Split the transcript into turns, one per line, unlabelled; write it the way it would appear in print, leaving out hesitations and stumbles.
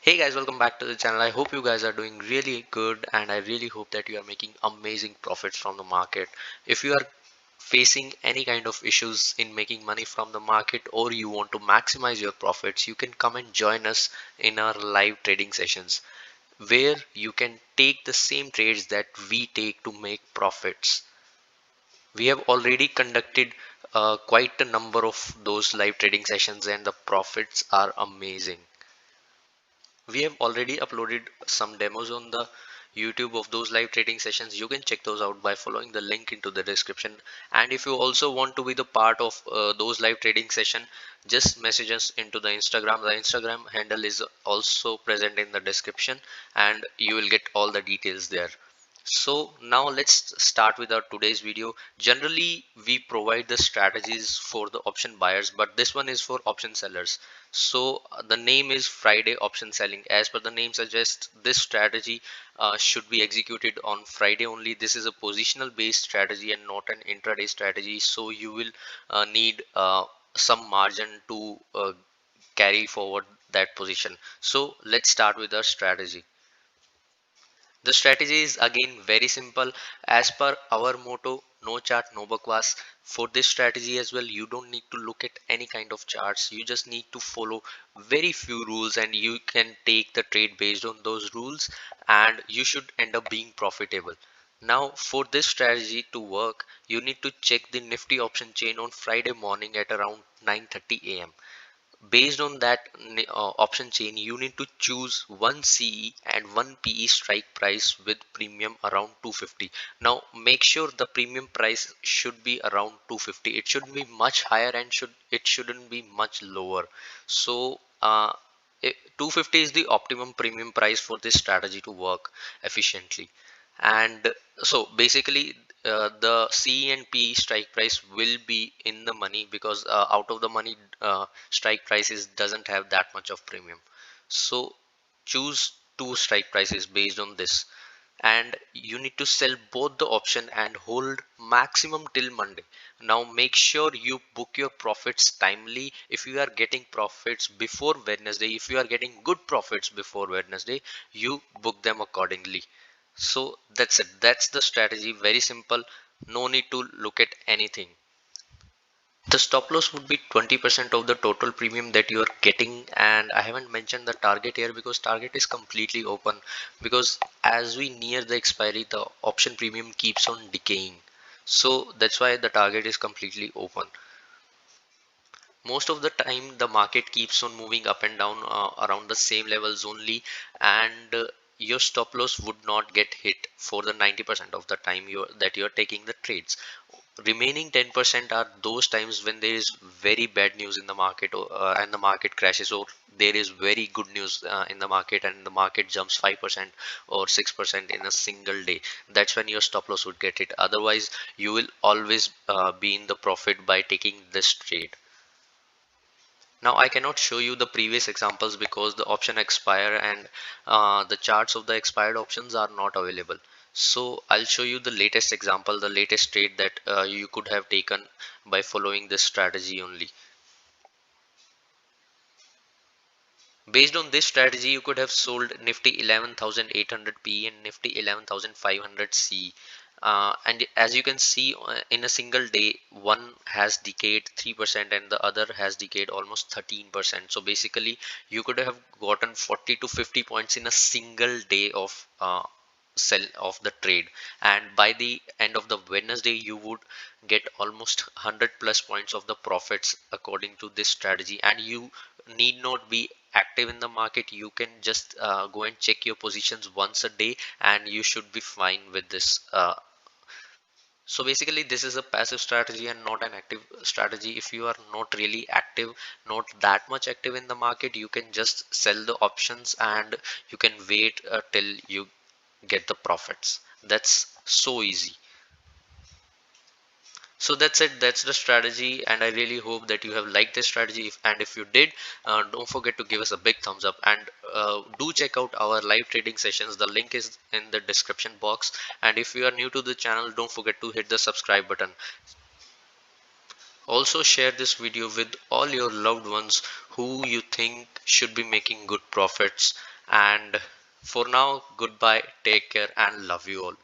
Hey guys, welcome back to the channel. I hope you guys are doing really good and I really hope that you are making amazing profits from the market. If you are facing any kind of issues in making money from the market or you want to maximize your profits, you can come and join us in our live trading sessions where you can take the same trades that we take to make profits. We have already conducted quite a number of those live trading sessions and the profits are amazing. We have already uploaded some demos on the YouTube of those live trading sessions. You can check those out by following the link into the description. And if you also want to be the part of those live trading session, just message us into the Instagram. The Instagram handle is also present in the description and you will get all the details there. So now let's start with our today's video. Generally we provide the strategies for the option buyers, but this one is for option sellers. So the name is Friday option selling. As per the name suggests, this strategy should be executed on Friday only. This is a positional based strategy and not an intraday strategy, so you will need some margin to carry forward that position. So let's start with our strategy. The strategy is again very simple. As per our motto, no chart, no bakwas. For this strategy as well, you don't need to look at any kind of charts. You just need to follow very few rules and you can take the trade based on those rules and you should end up being profitable. Now for this strategy to work, you need to check the Nifty option chain on Friday morning at around 9:30 a.m. Based on that option chain, you need to choose one CE and one PE strike price with premium around 250. Now make sure the premium price should be around 250. It should be much higher and it shouldn't be much lower. So 250 is the optimum premium price for this strategy to work efficiently. And so basically the C and P strike price will be in the money because out of the money strike prices doesn't have that much of premium. So choose two strike prices based on this, and you need to sell both the option and hold maximum till Monday. Now make sure you book your profits timely. If you are getting profits before Wednesday, if you are getting good profits before Wednesday, you book them accordingly. So that's it. That's the strategy. Very simple. No need to look at anything. The stop loss would be 20% of the total premium that you are getting, and I haven't mentioned the target here because target is completely open, because as we near the expiry the option premium keeps on decaying, so that's why the target is completely open. Most of the time the market keeps on moving up and down around the same levels only, and your stop loss would not get hit for the 90% of the time you're taking the trades. Remaining 10% are those times when there is very bad news in the market, and the market crashes, or there is very good news in the market and the market jumps 5% or 6% in a single day. That's when your stop loss would get hit. Otherwise you will always be in the profit by taking this trade. Now I cannot show you the previous examples because the option expire and the charts of the expired options are not available. So I'll show you the latest example, the latest trade that you could have taken by following this strategy only. Based on this strategy, you could have sold Nifty 11,800 P and Nifty 11,500 C. And as you can see, in a single day, one has decayed 3% and the other has decayed almost 13%. So basically, you could have gotten 40 to 50 points in a single day of sell of the trade, and by the end of the Wednesday you would get almost 100 plus points of the profits according to this strategy. And you need not be active in the market. You can just go and check your positions once a day and you should be fine with this. So basically this is a passive strategy and not an active strategy. If you are not really active, not that much active in the market, you can just sell the options and you can wait till you get the profits. That's so easy. So that's it. That's the strategy, and I really hope that you have liked this strategy. And if you did, don't forget to give us a big thumbs up, and do check out our live trading sessions. The link is in the description box. And if you are new to the channel, don't forget to hit the subscribe button. Also share this video with all your loved ones who you think should be making good profits. And for now, goodbye, take care, and love you all.